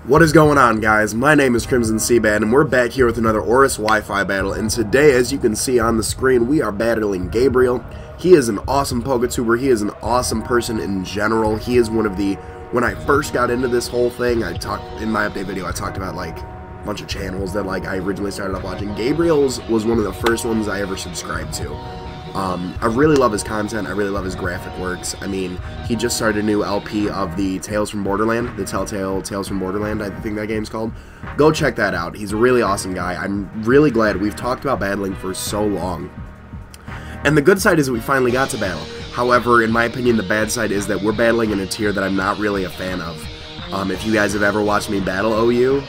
What is going on, guys? My name is Crimson CBAD, and we're back here with another ORAS WiFi battle. And today, as you can see on the screen, we are battling Gaibriul. He is an awesome PokeTuber. He is an awesome person in general. He is one of the... When I first got into this whole thing, I talked in my update video. I talked about like a bunch of channels that I originally started up watching. Gaibriul's was one of the first ones I ever subscribed to. I really love his content. I really love his graphic works. I mean, he just started a new LP of the Tales from Borderland, the Telltale Tales from Borderland, I think that game's called. Go check that out. He's a really awesome guy. I'm really glad. We've talked about battling for so long. And the good side is that we finally got to battle. However, in my opinion, the bad side is that we're battling in a tier that I'm not really a fan of. If you guys have ever watched me battle OU,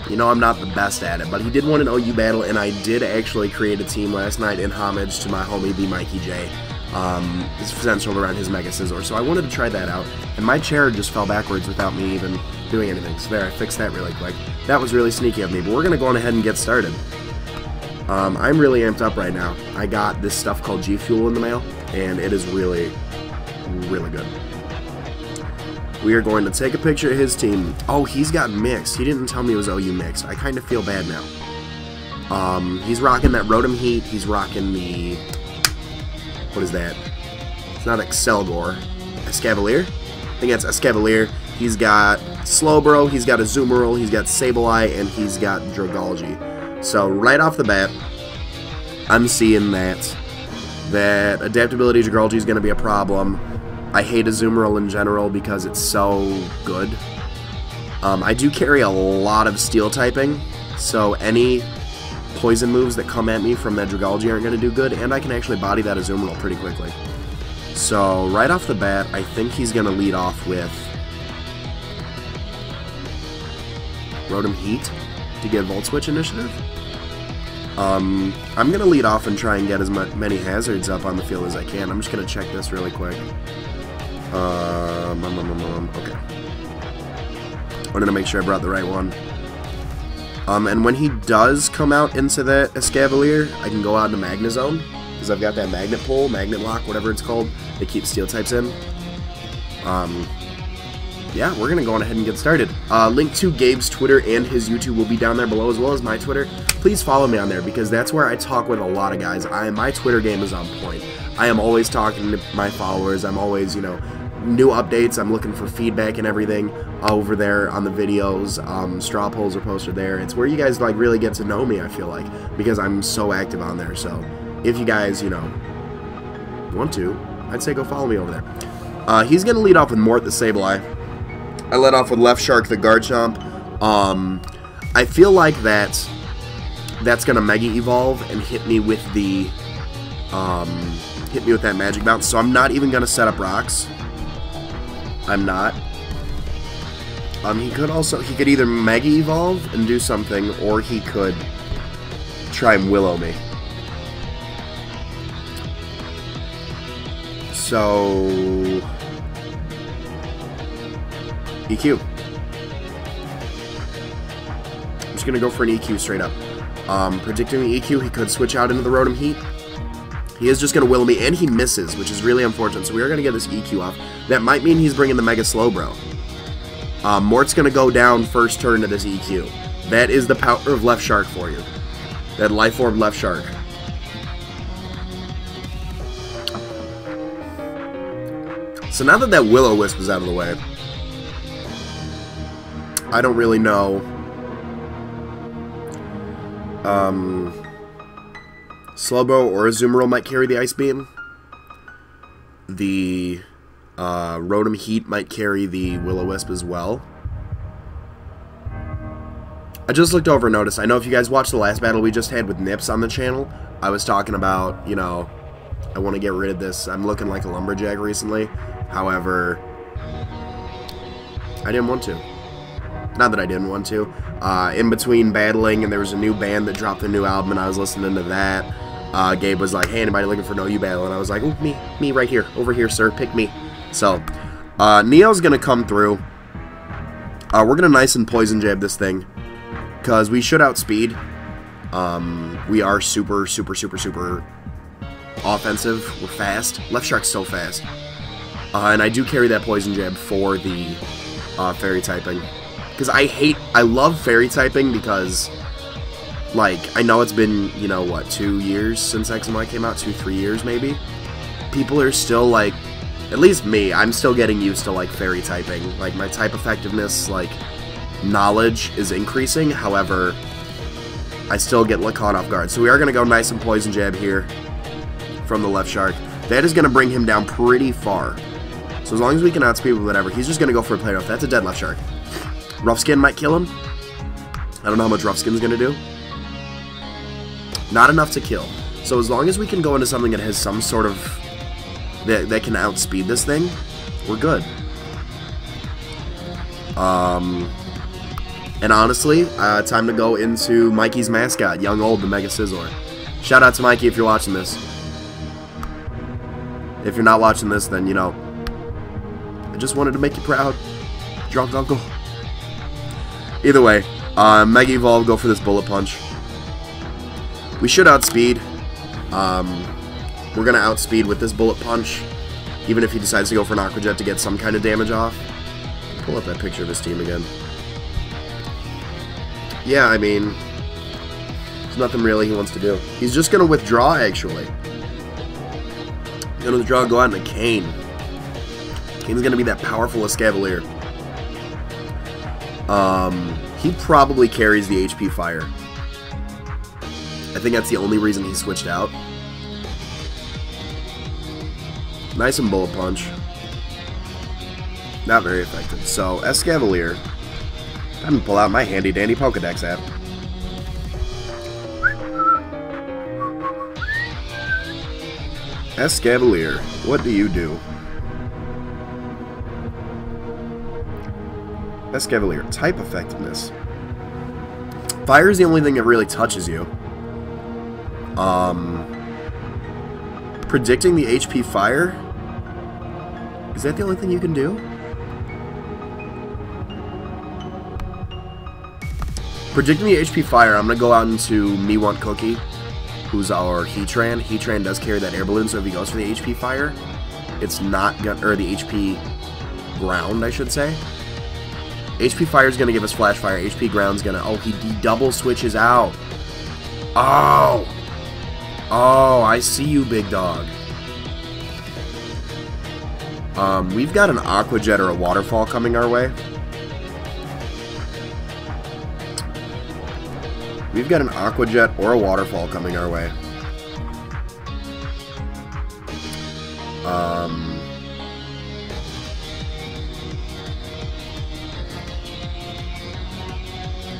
you know I'm not the best at it, but he did want an OU battle, and I did actually create a team last night in homage to my homie B Mikey J. It's centered around his Mega Scizor, so I wanted to try that out, and my chair just fell backwards without me even doing anything, so there, I fixed that really quick. That was really sneaky of me, but we're going to go on ahead and get started. I'm really amped up right now. I got this stuff called G Fuel in the mail, and it is really, really good. We are going to take a picture of his team. Oh, he's got mixed. He didn't tell me it was OU mixed. I kind of feel bad now. He's rocking that Rotom Heat. He's rocking the... What is that? It's not Excelgor. Escavalier? I think that's Escavalier. He's got Slowbro. He's got Azumarill. He's got Sableye. And he's got Dragalge. So, right off the bat, I'm seeing that adaptability Dragalge is going to be a problem. I hate Azumarill in general because it's so good. I do carry a lot of Steel typing, so any poison moves that come at me from that Dragalge aren't going to do good, and I can actually body that Azumarill pretty quickly. So, right off the bat, I think he's going to lead off with Rotom Heat to get Volt Switch initiative. I'm going to lead off and try and get as many hazards up on the field as I can. I'm just going to check this really quick. Okay. I'm gonna make sure I brought the right one. And when he does come out into that Escavalier, I can go out into Magnezone, because I've got that Magnet Pull, Magnet Lock, whatever it's called, that keeps Steel types in. Yeah, we're gonna go on ahead and get started. Link to Gabe's Twitter and his YouTube will be down there below, as well as my Twitter. Please follow me on there, because that's where I talk with a lot of guys. My Twitter game is on point. I am always talking to my followers. I'm always, you know, new updates. I'm looking for feedback and everything over there on the videos. Straw polls are posted there. It's where you guys like really get to know me, I feel like, because I'm so active on there. So if you guys, you know, want to, I'd say go follow me over there. He's going to lead off with Mort the Sableye. I led off with Left Shark the Garchomp. I feel like that's going to Mega Evolve and hit me with the that Magic Bounce, so I'm not even going to set up rocks. I'm not. He could either Mega Evolve and do something, or he could try and Willow me. So... EQ. I'm just going to go for an EQ straight up. Predicting the EQ, he could switch out into the Rotom Heat. He is just going to Willow me, and he misses, which is really unfortunate. So we are going to get this EQ off. That might mean he's bringing the Mega Slowbro. Mort's going to go down first turn to this EQ. That is the power of Left Shark for you. That Life Orb Left Shark. So now that Will-O-Wisp is out of the way, I don't really know. Slowbro or Azumarill might carry the Ice Beam. The Rotom Heat might carry the Will-O-Wisp as well. I just looked over and noticed. I know if you guys watched the last battle we just had with Nips on the channel, I was talking about, you know, I want to get rid of this. I'm looking like a lumberjack recently. However, I didn't want to. Not that I didn't want to. In between battling, and there was a new band that dropped a new album, and I was listening to that. Gabe was like, hey, anybody looking for an OU battle? And I was like, oh, me right here. Over here, sir. Pick me. So, Neo's going to come through. We're going to nice and Poison Jab this thing, because we should outspeed. We are super, super, super, super offensive. We're fast. Left Shark's so fast. And I do carry that Poison Jab for the Fairy typing. Because I love fairy typing because, like, I know it's been, you know, what, 2 years since X and Y came out? 2-3 years, maybe? People are still, like, at least me, I'm still getting used to, like, fairy typing. Like, my type effectiveness, like, knowledge is increasing. However, I still get caught off guard. So we are going to go nice and poison jab here from the left shark. That is going to bring him down pretty far. So as long as we can outspeed with whatever, he's just going to go for a play rough. That's a dead left shark. Rough skin might kill him. I don't know how much rough skin's going to do. Not enough to kill. So as long as we can go into something that has some sort of... that can outspeed this thing, we're good. And honestly, time to go into Mikey's mascot, Young Old, the Mega Scizor. Shout out to Mikey if you're watching this. If you're not watching this, then, you know, I just wanted to make you proud. Drunk Uncle. Either way, Mega Evolve, go for this Bullet Punch. We should outspeed. We're going to outspeed with this Bullet Punch, even if he decides to go for an Aqua Jet to get some kind of damage off. Pull up that picture of his team again. Yeah, I mean, there's nothing really he wants to do. He's just going to withdraw, actually. He's going to withdraw, go out in a Cane. Kane's going to be that powerful Escavalier. He probably carries the HP Fire. I think that's the only reason he switched out. Nice and Bullet Punch. Not very effective. So, Escavalier. I'm gonna pull out my handy dandy Pokedex app. Escavalier, what do you do? Escavalier, type effectiveness. Fire is the only thing that really touches you. Predicting the HP Fire? Is that the only thing you can do? Predicting the HP Fire, I'm going to go out into Me Want Cookie, who's our Heatran. Heatran does carry that air balloon, so if he goes for the HP Fire, it's not going to, or the HP Ground, I should say. HP Fire is going to give us Flash Fire. HP Ground's going to, oh, he double switches out. Oh! Oh, I see you, big dog. We've got an Aqua Jet or a Waterfall coming our way. We've got an Aqua Jet or a Waterfall coming our way.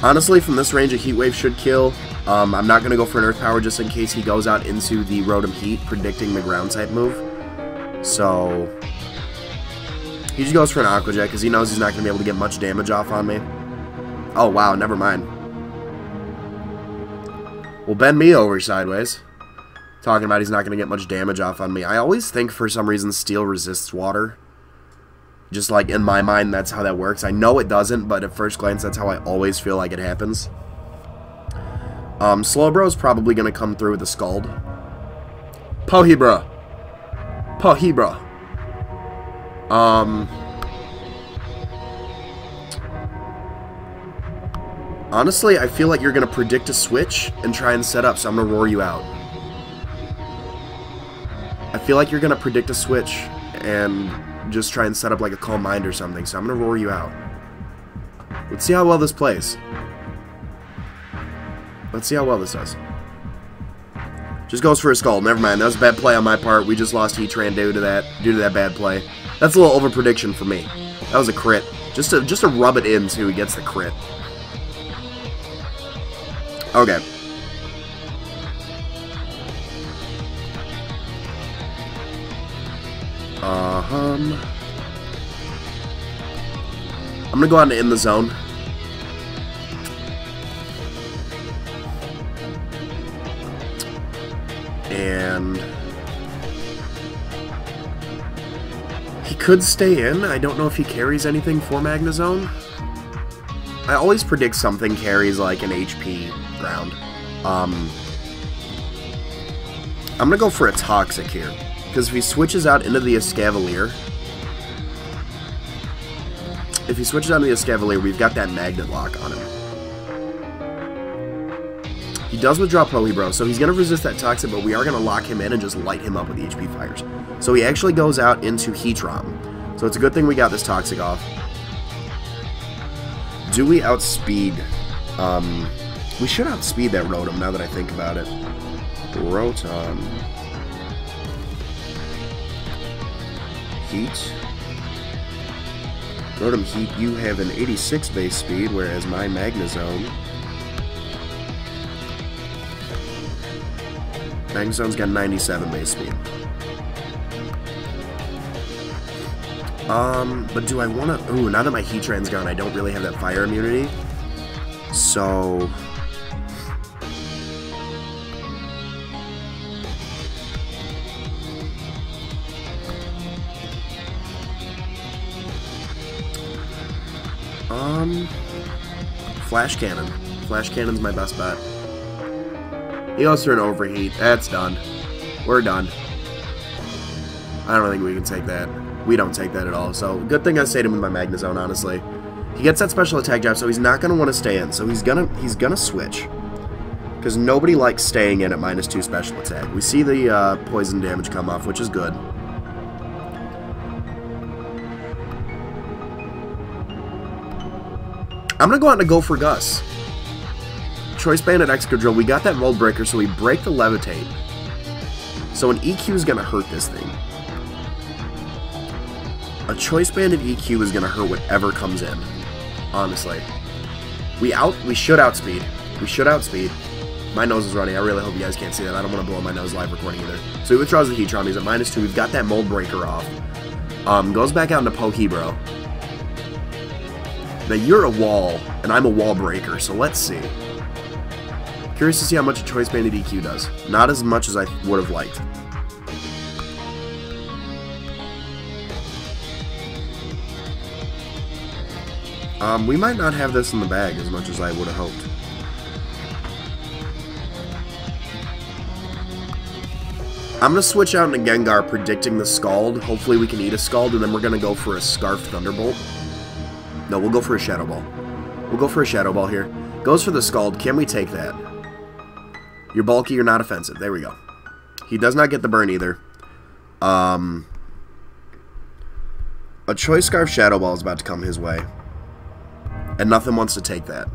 Honestly, from this range, a Heat Wave should kill. I'm not going to go for an Earth Power just in case he goes out into the Rotom Heat, predicting the ground type move. So, he just goes for an Aqua Jet because he knows he's not going to be able to get much damage off on me. Oh, wow, never mind. Well, bend me over sideways. Talking about he's not going to get much damage off on me. I always think for some reason Steel resists water. Just like in my mind, that's how that works. I know it doesn't, but at first glance, that's how I always feel like it happens. Slowbro's probably going to come through with a Scald. Pohebra. Pohebra. Honestly, I feel like you're going to predict a switch and try and set up, so I'm going to roar you out. I feel like you're going to predict a switch and just try and set up like a Calm Mind or something, so I'm going to roar you out. Let's see how well this plays. Let's see how well this does. Just goes for a Scald. Never mind, that was a bad play on my part. We just lost Heatran due to that bad play. That's a little over prediction for me. That was a crit. Just to rub it in so he gets the crit. Okay. I'm gonna go out and in the zone. And he could stay in. I don't know if he carries anything for Magnezone. I always predict something carries like an HP ground. I'm gonna go for a Toxic here. Because if he switches out into the Escavalier, if he switches on the Escavalier, we've got that magnet lock on him. He does withdraw Pokebro, so he's going to resist that Toxic, but we are going to lock him in and just light him up with the HP fires. So he actually goes out into Heatrom. So it's a good thing we got this Toxic off. Do we outspeed? We should outspeed that Rotom now that I think about it. Rotom. Heat. Rotom Heat, you have an 86 base speed, whereas my Magnezone... Magnezone's got 97 base speed. But do I want to... Ooh, now that my Heatran's gone, I don't really have that fire immunity. So... Flash Cannon. Flash Cannon's my best bet. He goes through an Overheat. That's done. We're done. I don't think we can take that. We don't take that at all. So, good thing I stayed him with my Magnezone, honestly. He gets that special attack drop, so he's not going to want to stay in. So he's gonna switch. Because nobody likes staying in at -2 special attack. We see the poison damage come off, which is good. I'm going to go out and go for Gus. Choice Banded Excadrill. We got that Mold Breaker, so we break the Levitate. So an EQ is going to hurt this thing. A Choice Banded EQ is going to hurt whatever comes in. Honestly. We should outspeed. We should outspeed. My nose is running. I really hope you guys can't see that. I don't want to blow my nose live recording either. So he withdraws the Heatron. He's at -2. We've got that Mold Breaker off. Goes back out into Pokebro. Now you're a wall, and I'm a wall breaker, so let's see. Curious to see how much a Choice Banded EQ does. Not as much as I would have liked. We might not have this in the bag as much as I would have hoped. I'm going to switch out into Gengar, predicting the Scald. Hopefully we can eat a Scald, and then we're going to go for a Scarf Thunderbolt. No, we'll go for a Shadow Ball. We'll go for a Shadow Ball here. Goes for the Scald. Can we take that? You're bulky, you're not offensive. There we go. He does not get the burn either. A Choice Scarf Shadow Ball is about to come his way. And nothing wants to take that.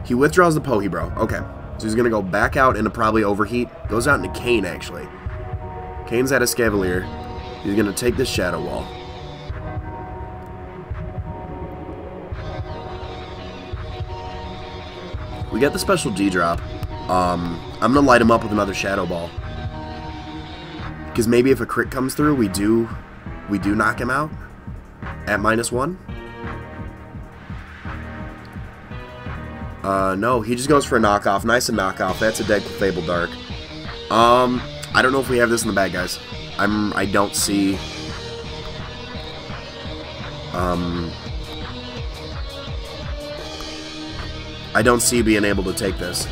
He withdraws the Pokebro. Okay. So he's going to go back out into probably Overheat. Goes out into Kane, actually. Kane's at a Escavalier. He's going to take this Shadow Ball. We got the special D-drop. I'm going to light him up with another Shadow Ball. Because maybe if a crit comes through, we do knock him out at -1. No, he just goes for a knockoff. Nice and knockoff. That's a dead Clefable Dark. I don't know if we have this in the bag, guys. I don't see... I don't see being able to take this.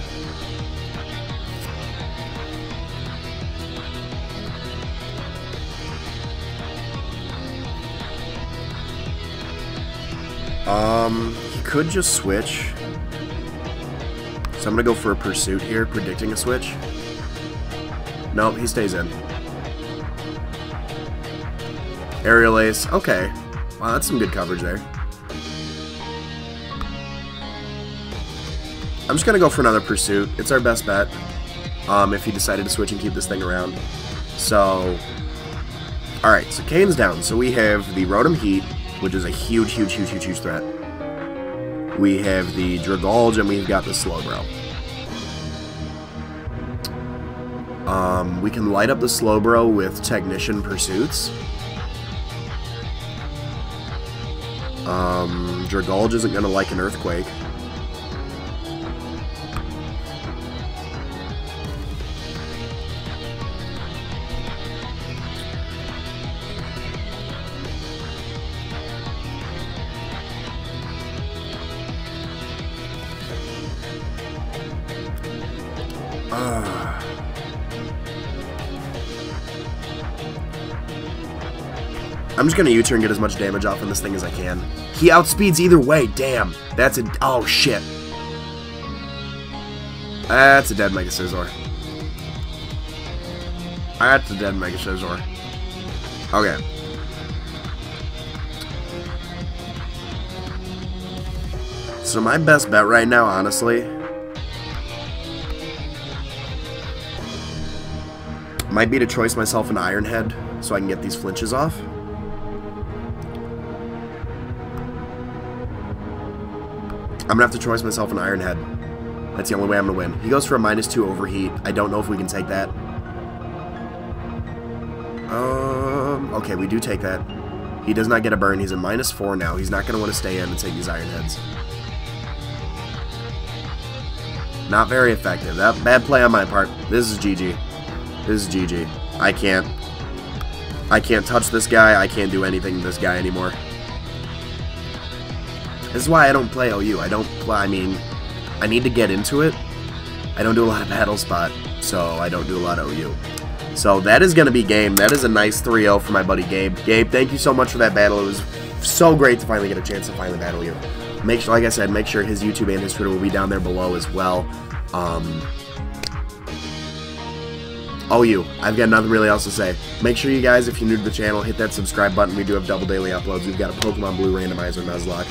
He could just switch. So I'm going to go for a Pursuit here, predicting a switch. Nope, he stays in. Aerial Ace. Okay. Wow, that's some good coverage there. I'm just going to go for another Pursuit. It's our best bet. If he decided to switch and keep this thing around. So, alright, so Kane's down. So we have the Rotom Heat, which is a huge threat. We have the Dragalge, and we've got the Slowbro. We can light up the Slowbro with Technician Pursuits. Dragalge isn't going to like an Earthquake. I'm just gonna U-turn and get as much damage off on this thing as I can. He outspeeds either way, damn. That's a... oh, shit. That's a dead Mega Scizor. That's a dead Mega Scizor. Okay. So my best bet right now, honestly, might be to choice myself an Iron Head so I can get these flinches off. I'm gonna have to choice myself an Iron Head. That's the only way I'm gonna win. He goes for a -2 overheat. I don't know if we can take that. Okay, we do take that. He does not get a burn. He's at -4 now. He's not gonna want to stay in and take these Iron Heads. Not very effective. That bad play on my part. This is GG. This is GG. I can't touch this guy. I can't do anything to this guy anymore. This is why I don't play OU. I don't play, I mean, I need to get into it. I don't do a lot of Battle Spot, so I don't do a lot of OU. So that is going to be game. That is a nice 3-0 for my buddy Gabe. Gabe, thank you so much for that battle. It was so great to finally get a chance to finally battle you. Make sure, like I said, make sure his YouTube and his Twitter will be down there below as well. OU, I've got nothing really else to say. Make sure you guys, if you're new to the channel, hit that subscribe button. We do have double daily uploads. We've got a Pokemon Blue randomizer Nuzlocke.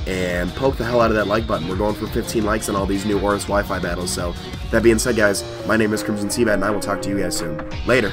And poke the hell out of that like button. We're going for 15 likes on all these new ORAS Wi-Fi battles. So, that being said, guys, my name is CrimsonCBAD, and I will talk to you guys soon. Later.